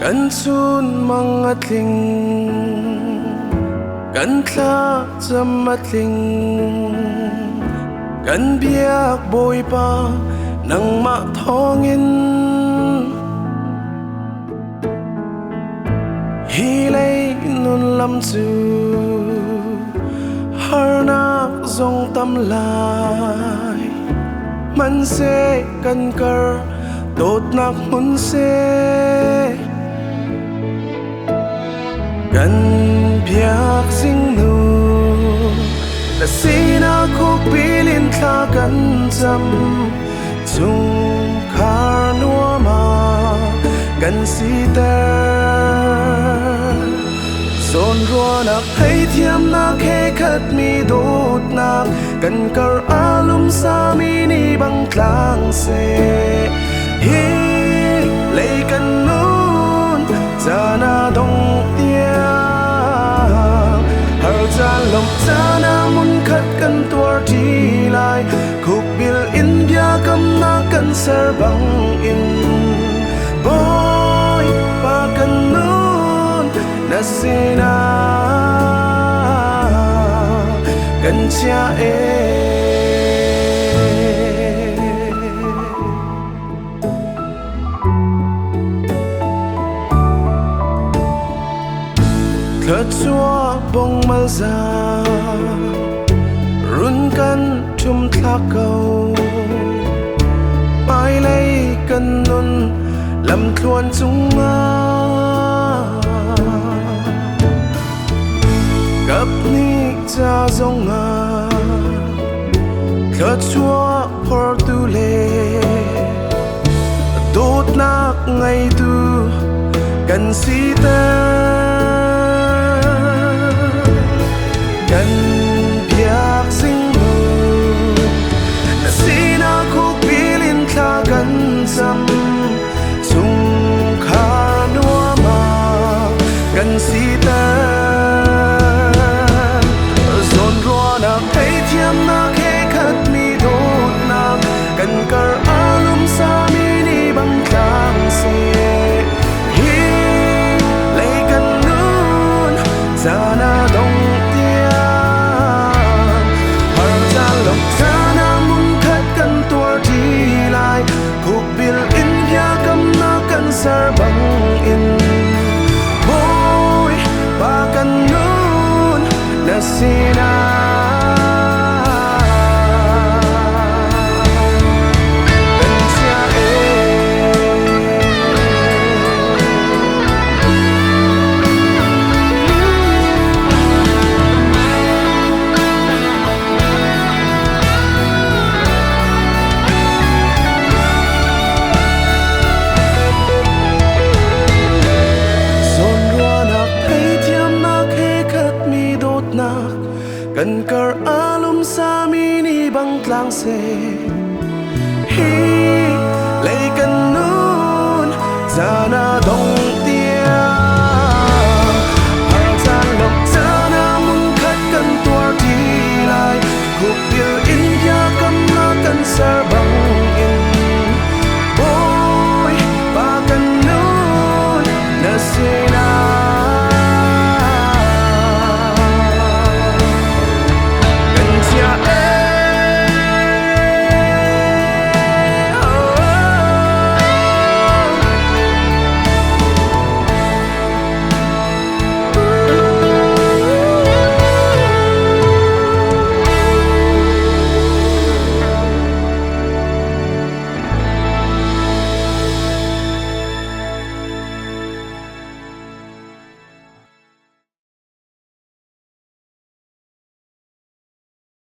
Kan chun mga tling Kan Thlacam Tling Kan biak boy pa nang mathongin Hilay nun lam chu Harnak zong tam lai Man se kan kar Đốt nạc mun se Kan biak sing nu Na sina khúc bilin tha kan cham Chung khar nua ma Kan si ter Zon rua nak hay thiam nak he khat mi đốt nak Kan kar alum sa mi ni bang tlang se Hi lấy cần nôn cha na đông tia har cha lom cha na mun khát cần tua đi lại khúc bil in bia cầm na cần ser bang in boy pa cần nôn na sina cần cha Thơ chua bông mal ra Run kan chum thla cầu Ai lấy cần nun Làm thuần chung nga Gấp ni cha dông nga Thơ chua Portule Đốt nạc ngày tu Cần si tên Kan biak sing nu Na sina khúc bilin tha kan cham Chung khar nua ma Kan si ter Zon rua nak hay thiam nak he khat mi đốt nak Kan kar alum sa mi ni bang tlang se Hi lấy kan nun cha na đông Sar bang in boy pa kan nun na sina Kan kar alum sa mi ni bang tlang se Hi lấy kan nun cha na dong